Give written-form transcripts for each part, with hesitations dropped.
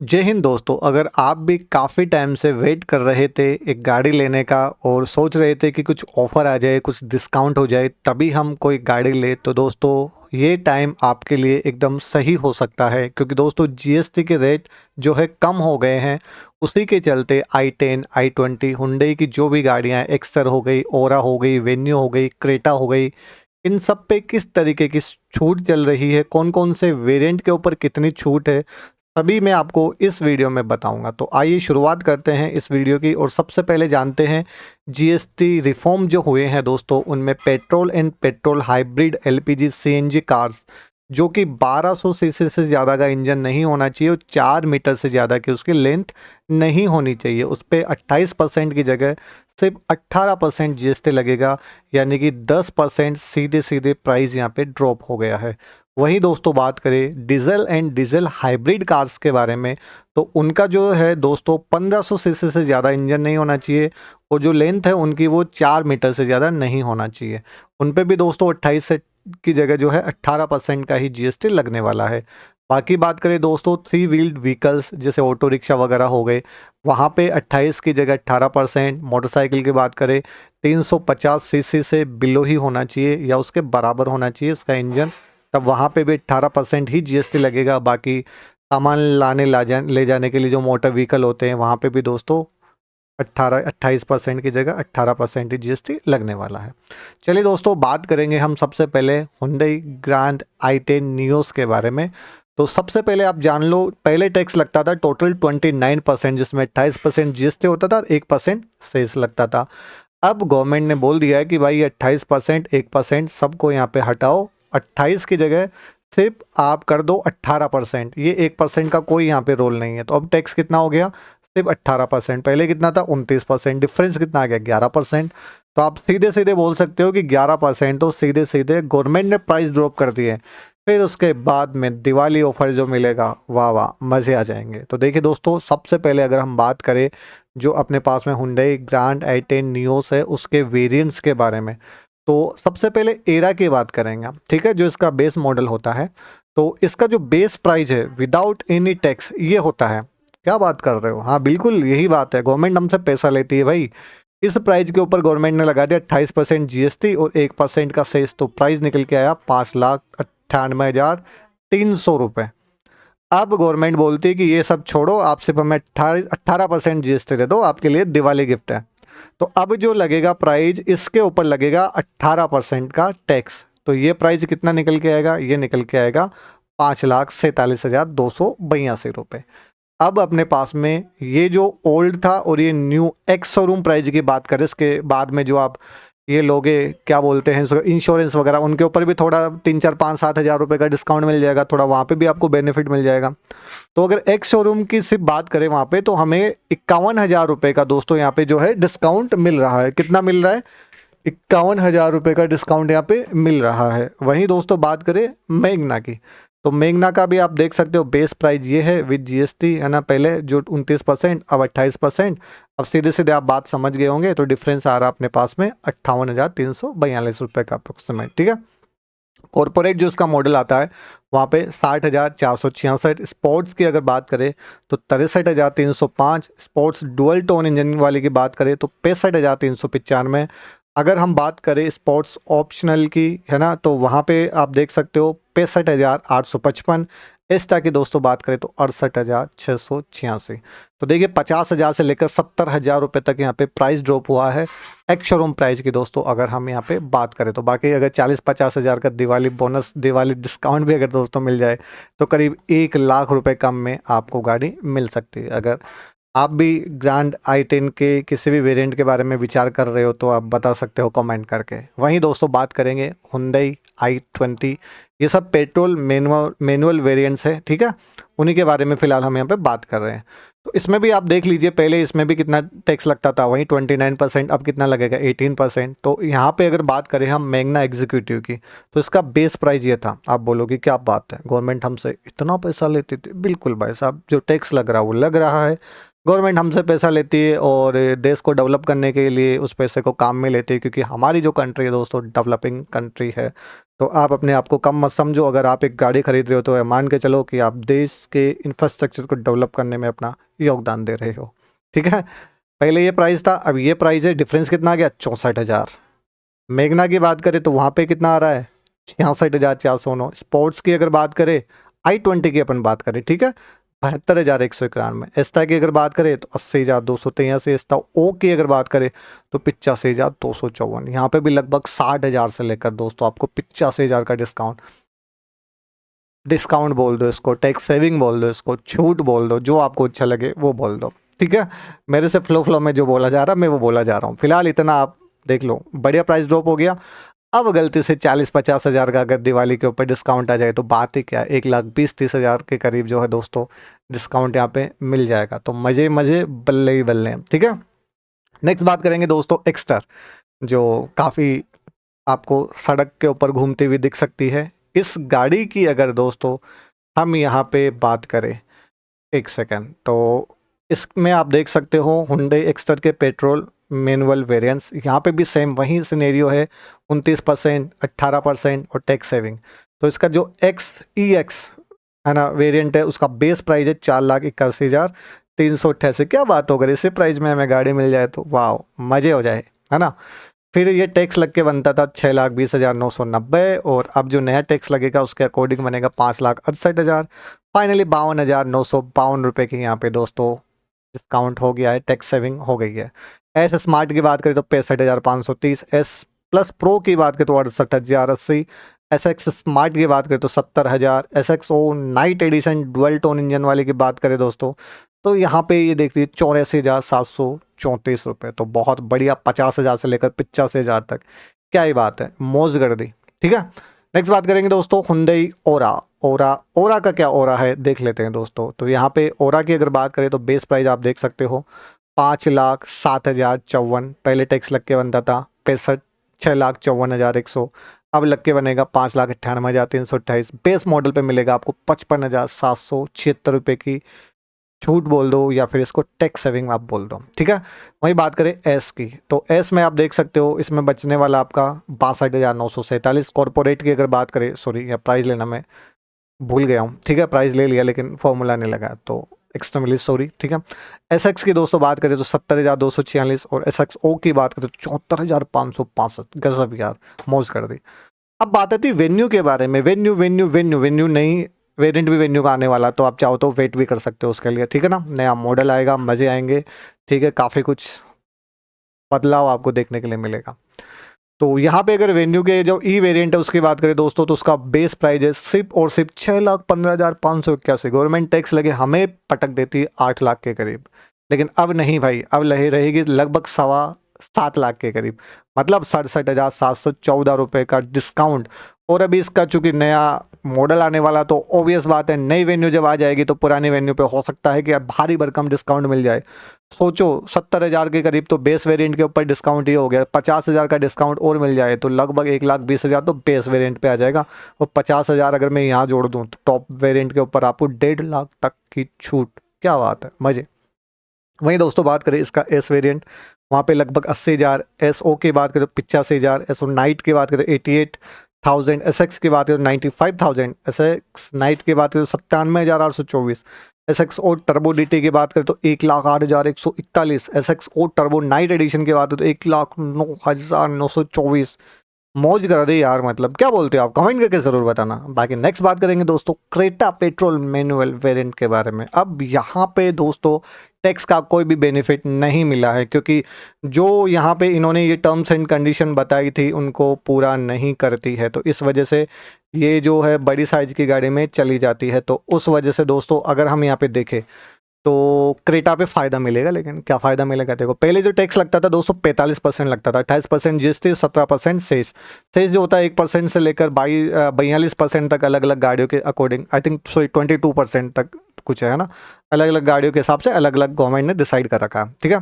जय हिंद दोस्तों। अगर आप भी काफ़ी टाइम से वेट कर रहे थे एक गाड़ी लेने का और सोच रहे थे कि कुछ ऑफ़र आ जाए, कुछ डिस्काउंट हो जाए तभी हम कोई गाड़ी ले, तो दोस्तों ये टाइम आपके लिए एकदम सही हो सकता है, क्योंकि दोस्तों जीएसटी के रेट जो है कम हो गए हैं। उसी के चलते i10 i20 हुंडई की जो भी गाड़ियां एक्सटर हो गई, ओरा हो गई, वेन्यू हो गई, क्रेटा हो गई, इन सब पे किस तरीके की छूट चल रही है, कौन कौन से वेरिएंट के ऊपर कितनी छूट है, सभी मैं आपको इस वीडियो में बताऊंगा। तो आइए शुरुआत करते हैं इस वीडियो की, और सबसे पहले जानते हैं जीएसटी रिफॉर्म जो हुए हैं दोस्तों, उनमें petrol and petrol hybrid LPG CNG cars जो कि 1200 सीसी से ज़्यादा का इंजन नहीं होना चाहिए और 4 मीटर से ज़्यादा की उसकी लेंथ नहीं होनी चाहिए, उस पर 28% की जगह सिर्फ 18% जीएसटी लगेगा, यानी कि 10% सीधे सीधे प्राइस यहाँ पे ड्रॉप हो गया है। वहीं दोस्तों बात करें diesel and diesel hybrid cars के बारे में, तो उनका जो है दोस्तों 1500 सीसी से ज़्यादा इंजन नहीं होना चाहिए और जो लेंथ है उनकी वो 4 मीटर से ज़्यादा नहीं होना चाहिए। उन पे भी दोस्तों 28 से की जगह जो है 18% का ही जीएसटी लगने वाला है। बाकी बात करें दोस्तों थ्री व्हील्ड व्हीकल्स जैसे ऑटो रिक्शा वगैरह हो गए, वहाँ पे 28 की जगह 18%। मोटरसाइकिल की बात करें 350 सीसी से बिलो ही होना चाहिए या उसके बराबर होना चाहिए इसका इंजन, तब वहाँ पे भी 18% ही जीएसटी लगेगा। बाकी सामान ले जाने के लिए जो मोटर व्हीकल होते हैं वहाँ पे भी दोस्तों 28% की जगह 18% ही जीएसटी लगने वाला है। चलिए दोस्तों बात करेंगे हम सबसे पहले हुंडई ग्रैंड i10 नियोस के बारे में। तो सबसे पहले आप जान लो, पहले टैक्स लगता था टोटल 29%, जिसमें 28% जीएसटी होता था और 1% सेस लगता था। अब गवर्नमेंट ने बोल दिया है कि भाई 28%, 1% सबको यहाँ पे हटाओ, 28 की जगह सिर्फ आप कर दो 18%। ये 1% का कोई यहाँ पे रोल नहीं है। तो अब टैक्स कितना हो गया? सिर्फ 18%। पहले कितना था? 29%। डिफरेंस कितना आ गया? 11%। तो आप सीधे सीधे बोल सकते हो कि 11% तो सीधे सीधे गवर्नमेंट ने प्राइस ड्रॉप कर दिए। फिर उसके बाद में दिवाली ऑफर जो मिलेगा, वाह वाह मज़े आ जाएंगे। तो देखिए दोस्तों, सबसे पहले अगर हम बात करें जो अपने पास में हुंडई ग्रैंड i10 नियोस है उसके वेरिएंट्स के बारे में, तो सबसे पहले एरा की बात करेंगे हम, ठीक है, जो इसका बेस मॉडल होता है। तो इसका जो बेस प्राइस है विदाउट एनी टैक्स ये होता है। क्या बात कर रहे हो? हाँ बिल्कुल यही बात है, गवर्नमेंट हमसे पैसा लेती है भाई। इस प्राइस के ऊपर गवर्नमेंट ने लगा दिया 28% जीएसटी और 1% का सेस, तो प्राइस निकल के आया 5,98,300 रुपये। अब गवर्नमेंट बोलती है कि ये सब छोड़ो, आप सिर्फ हमें 18% जीएसटी दे दो, आपके लिए दिवाली गिफ्ट है। तो अब जो लगेगा प्राइस, इसके ऊपर लगेगा 18% का टैक्स। तो ये प्राइस कितना निकल के आएगा? ये निकल के आएगा 5,47,282 रुपये। अब अपने पास में ये जो ओल्ड था और ये न्यू एक्स शोरूम प्राइस की बात करें, इसके बाद में जो आप ये लोगे क्या बोलते हैं इंश्योरेंस वगैरह, उनके ऊपर भी थोड़ा 3, 4, 5, 7 हज़ार रुपये का डिस्काउंट मिल जाएगा, थोड़ा वहाँ पे भी आपको बेनिफिट मिल जाएगा। तो अगर एक्स शोरूम की सिर्फ बात करें वहाँ पे, तो हमें 51,000 रुपये का दोस्तों यहाँ पे जो है डिस्काउंट मिल रहा है। कितना मिल रहा है? 51,000 रुपये का डिस्काउंट यहाँ पे मिल रहा है। वहीं दोस्तों बात करें मैग्ना की, तो मैग्ना का भी आप देख सकते हो बेस प्राइस ये है विद जीएसटी, है ना, पहले जो 29%, अब 28%। अब सीधे सीधे आप बात समझ गए होंगे, तो डिफरेंस आ रहा है अपने पास में 58,342 रुपये का अप्रोक्सीमेट, ठीक है। कॉरपोरेट जो इसका मॉडल आता है वहाँ पे 60,466। स्पोर्ट्स की अगर बात करें तो 63,305। स्पोर्ट्स डुअल टोन इंजन वाले की बात करें तो 65,395। अगर हम बात करें स्पोर्ट्स ऑप्शनल की, है ना, तो वहाँ पे आप देख सकते हो 65,855। एस्टा की दोस्तों बात करें तो 68,686। तो देखिए 50,000 से लेकर 70,000 रुपये तक यहाँ पे प्राइस ड्रॉप हुआ है एक्स शोरूम प्राइस की दोस्तों, अगर हम यहाँ पे बात करें तो। बाकी अगर 40-50 हज़ार का दिवाली बोनस, दिवाली डिस्काउंट भी अगर दोस्तों मिल जाए तो करीब 1 लाख रुपए कम में आपको गाड़ी मिल सकती है। अगर आप भी ग्रैंड i10 के किसी भी वेरिएंट के बारे में विचार कर रहे हो तो आप बता सकते हो कमेंट करके। वहीं दोस्तों बात करेंगे हुंडई i20, ये सब पेट्रोल मैनुअल वेरिएंट्स है, ठीक है, उन्हीं के बारे में फ़िलहाल हम यहाँ पे बात कर रहे हैं। तो इसमें भी आप देख लीजिए, पहले इसमें भी कितना टैक्स लगता था, वहीं 29%, अब कितना लगेगा? 18%। तो यहाँ पे अगर बात करें हम मैग्ना एग्जीक्यूटिव की, तो इसका बेस प्राइस ये था। आप बोलोगे क्या बात है, गवर्नमेंट हमसे इतना पैसा लेती थी? बिल्कुल भाई साहब, जो टैक्स लग रहा है वो लग रहा है। गवर्नमेंट हमसे पैसा लेती है और देश को डेवलप करने के लिए उस पैसे को काम में लेती है, क्योंकि हमारी जो कंट्री है दोस्तों डेवलपिंग कंट्री है। तो आप अपने आप को कम मत समझो। अगर आप एक गाड़ी खरीद रहे हो तो मान के चलो कि आप देश के इंफ्रास्ट्रक्चर को डेवलप करने में अपना योगदान दे रहे हो। ठीक है, पहले ये प्राइस था, अब ये प्राइस है, डिफरेंस कितना आ गया, 64,000। मेघना की बात करें तो वहाँ पे कितना आ रहा है, 66,409। स्पोर्ट्स की अगर बात करें, i20 की अपन बात करें, ठीक है, 72,191। एस्टा की अगर बात करें तो 80,283। एस्टा ओ की अगर बात करें तो 85,254। यहाँ पे भी लगभग 60,000 से लेकर दोस्तों आपको 85,000 का डिस्काउंट बोल दो इसको, टैक्स सेविंग बोल दो इसको, छूट बोल दो, जो आपको अच्छा लगे वो बोल दो। ठीक है, मेरे से फ्लो में जो बोला जा रहा है मैं वो बोला जा रहा हूँ। फिलहाल इतना आप देख लो, बढ़िया प्राइस ड्रॉप हो गया। अब गलती से 40-50 हज़ार का अगर दिवाली के ऊपर डिस्काउंट आ जाए तो बात ही क्या, 1,20,30 हज़ार के करीब जो है दोस्तों डिस्काउंट यहाँ पे मिल जाएगा। तो मज़े मज़े बल्ले ही बल्ले हैं। ठीक है, नेक्स्ट बात करेंगे दोस्तों एक्स्टर, जो काफ़ी आपको सड़क के ऊपर घूमती हुई दिख सकती है। इस गाड़ी की अगर दोस्तों हम यहाँ पे बात करें, एक सेकेंड, तो इसमें आप देख सकते हो हुंडई एक्स्टर के पेट्रोल मैनुअल वेरिएंट्स, यहाँ पे भी सेम वही सिनेरियो है, 29%, 18% और टैक्स सेविंग। तो इसका जो XEX है ना वेरिएंट है, उसका बेस प्राइस है 4,81,388। क्या बात हो, अगर इसी प्राइस में हमें गाड़ी मिल जाए तो वाह, मज़े हो जाए, है ना। फिर ये टैक्स लग के बनता था 6,20,990, और अब जो नया टैक्स लगेगा उसके अकॉर्डिंग बनेगा 5,68,000। फाइनली 52,952 रुपये की यहाँ पे दोस्तों डिस्काउंट हो गया है, टैक्स सेविंग हो गई है। एस स्मार्ट की बात करें तो 65,530। एस प्लस प्रो की बात करें तो 68,080। एस एक्स स्मार्ट की बात करें तो 70,000। S X O night edition dual tone engine वाले की बात करें दोस्तों तो यहाँ पे ये देखिए 84,734 रुपये। तो बहुत बढ़िया, 50,000 से लेकर 85,000 तक, क्या ही बात है, मौज कर दी। ठीक है, नेक्स्ट बात करेंगे दोस्तों हुंडई ओरा। ओरा का क्या ओरा है देख लेते हैं दोस्तों। तो यहाँ पे ओरा की अगर बात करें तो बेस प्राइस आप देख सकते हो 5,07,054। पहले टैक्स लग के बनता था 6,54,100। अब लग के बनेगा 5,98,328। बेस मॉडल पे मिलेगा आपको 55,776 रुपये की छूट बोल दो, या फिर इसको टैक्स सेविंग आप बोल दो। ठीक है, वही बात करें एस की, तो एस में आप देख सकते हो इसमें बचने वाला आपका 62,947। कॉर्पोरेट की अगर बात करें, सॉरी या प्राइस लेना मैं भूल गया हूँ। ठीक है, प्राइस ले लिया लेकिन फॉर्मूला नहीं लगा, तो एक्सट्रीमली सॉरी। ठीक है, एस एक्स की दोस्तों बात करें तो 70,246, और एस एक्स ओ की बात करें तो 74,565। गजब यार, मौज कर दी। अब बात आती है वेन्यू के बारे में। वेन्यू नहीं, वेरिएंट भी वेन्यू का आने वाला, तो आप चाहो तो वेट भी कर सकते हो उसके लिए। ठीक है ना, नया मॉडल आएगा, मज़े आएंगे। ठीक है, काफ़ी कुछ बदलाव आपको देखने के लिए मिलेगा। तो यहाँ पे अगर वेन्यू के जो ई वेरिएंट है उसकी बात करें दोस्तों तो उसका बेस प्राइस है सिर्फ और सिर्फ 6,15,581। गवर्नमेंट टैक्स लगे हमें पटक देती है 8 लाख के करीब, लेकिन अब नहीं भाई, अब रहेगी लगभग 7.25 लाख के करीब, मतलब 67,714 रुपये का डिस्काउंट। और अभी इसका चूंकि नया मॉडल आने वाला, तो ऑब्वियस बात है नई वेन्यू जब आ जाएगी तो पुरानी वेन्यू पे हो सकता है कि अब भारी भरकम डिस्काउंट मिल जाए। सोचो 70,000 के करीब तो बेस वेरिएंट के ऊपर डिस्काउंट ही हो गया, 50,000 का डिस्काउंट और मिल जाए तो लगभग 1,20,000 तो बेस वेरिएंट पे आ जाएगा। और 50,000 अगर मैं यहाँ जोड़ दूँ तो टॉप वेरिएंट के ऊपर आपको 1.5 लाख तक की छूट। क्या बात है, मजे। वहीं दोस्तों बात करें इसका एस वेरिएंट, वहाँ पे लगभग 80,000। एस ओ की बात करें तो 85,000। एस ओ नाइट की बात करें तो 88,000। एस एक्स की बात करें तो 95,000। एस एक्स नाइट की बात करें तो 97,824। एस एक्स ओ टर्बो डी की बात करें तो 1,08,141। एस एक्स ओ टर्बो नाइट एडिशन की बात करें तो 1,09,924। मौज कर दे यार, मतलब क्या बोलते हो आप, कमेंट करके ज़रूर बताना। बाकी नेक्स्ट बात करेंगे दोस्तों क्रेटा पेट्रोल मैनुअल वेरिएंट के बारे में। अब यहाँ पे दोस्तों टैक्स का कोई भी बेनिफिट नहीं मिला है, क्योंकि जो यहाँ पे इन्होंने ये टर्म्स एंड कंडीशन बताई थी उनको पूरा नहीं करती है, तो इस वजह से ये जो है बड़ी साइज की गाड़ी में चली जाती है। तो उस वजह से दोस्तों अगर हम यहाँ पे देखें तो क्रेटा पे फ़ायदा मिलेगा, लेकिन क्या फ़ायदा मिलेगा देखो, पहले जो टैक्स लगता था दोस्तों 45% लगता था, 28% जीएसटी, 17% सेस। सेस जो होता है 1% से लेकर 42% तक अलग अलग गाड़ियों के अकॉर्डिंग, आई थिंक सॉरी 22% तक कुछ है ना, अलग अलग गाड़ियों के हिसाब से अलग अलग गवर्नमेंट ने डिसाइड कर रखा है। ठीक है,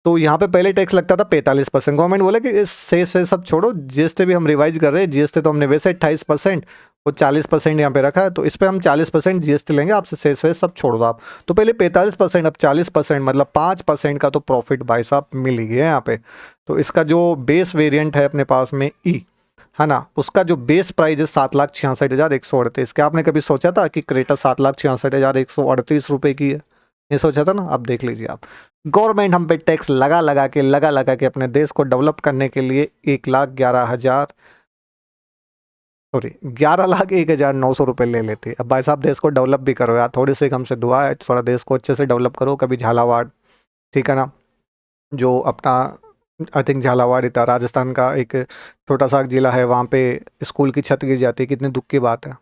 तो यहाँ पे पहले टैक्स लगता था 45%। गवर्नमेंट बोले कि इस से सब छोड़ो, जीएसटी भी हम रिवाइज कर रहे हैं, जीएसटी तो हमने वैसे 28% और 40% यहाँ पे रखा है, तो इस पर हम 40% जीएसटी लेंगे आपसे, से सब छोड़ दो आप। तो पहले 45%, अब 40%, मतलब 5% का तो प्रॉफिट भाई साहब मिल ही गया यहाँ पे। तो इसका जो बेस वेरिएंट है अपने पास में ई, है ना, उसका जो बेस प्राइस है 7,66,138। क्या आपने कभी सोचा था कि क्रेटा 7,66,138 रुपए की है? ये सोचा था ना? अब देख लीजिए आप, गवर्नमेंट हम पे टैक्स लगा के अपने देश को डेवलप करने के लिए 1,11,000 सॉरी 11,01,900 रुपये ले लेती है। अब भाई साहब देश को डेवलप भी करो यार, थोड़ी सी हमसे दुआ है, थोड़ा देश को अच्छे से डेवलप करो। कभी झालावाड़, ठीक है ना, जो अपना आई थिंक झालावाड़ था, राजस्थान का एक छोटा सा जिला है, वहाँ पे स्कूल की छत गिर जाती है, कितनी दुख की बात है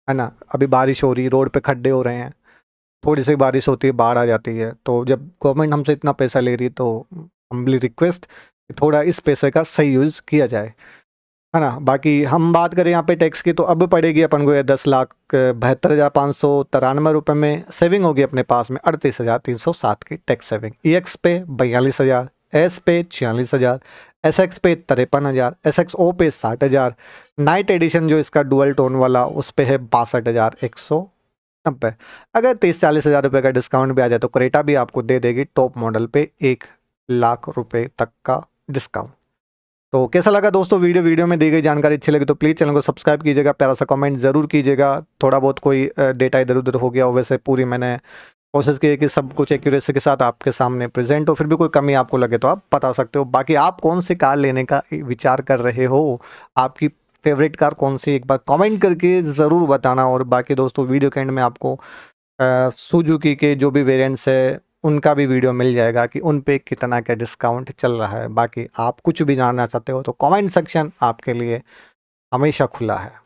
ना। अभी बारिश हो रही, रोड पे खड्डे हो रहे हैं, थोड़ी सी बारिश होती है बाढ़ आ जाती है। तो जब गवर्नमेंट हमसे इतना पैसा ले रही है तो हम्बली रिक्वेस्ट कि थोड़ा इस पैसे का सही यूज़ किया जाए, है ना। बाकी हम बात करें यहाँ पे टैक्स की, तो अब पड़ेगी अपन को ये 10,72,593 रुपये में सेविंग होगी अपने पास में 38,307 की टैक्स सेविंग। EX पे 42,000, S पे 46,000, SX पे 53,000, SXO पे 60,000, नाइट एडिशन जो इसका डुअल टोन वाला उस पे है 62,190। अगर 30-40 हज़ार रुपये का डिस्काउंट भी आ जाए तो क्रेटा भी आपको दे देगी टॉप मॉडल पे 1,00,000 रुपये तक का डिस्काउंट। तो कैसा लगा दोस्तों वीडियो में दी गई जानकारी अच्छी लगी तो प्लीज़ चैनल को सब्सक्राइब कीजिएगा, प्यारा सा कमेंट ज़रूर कीजिएगा। थोड़ा बहुत कोई डेटा इधर उधर हो गया हो, वैसे पूरी मैंने कोशिश की है कि सब कुछ एक्यूरेसी के साथ आपके सामने प्रेजेंट हो। फिर भी कोई कमी आपको लगे तो आप बता सकते हो। बाकी आप कौन सी कार लेने का विचार कर रहे हो, आपकी फेवरेट कार कौन सी, एक बार कमेंट करके ज़रूर बताना। और बाकी दोस्तों वीडियो के एंड में आपको सुजुकी के जो भी वेरिएंट्स है उनका भी वीडियो मिल जाएगा कि उन पे कितना क्या डिस्काउंट चल रहा है। बाकी आप कुछ भी जानना चाहते हो तो कमेंट सेक्शन आपके लिए हमेशा खुला है।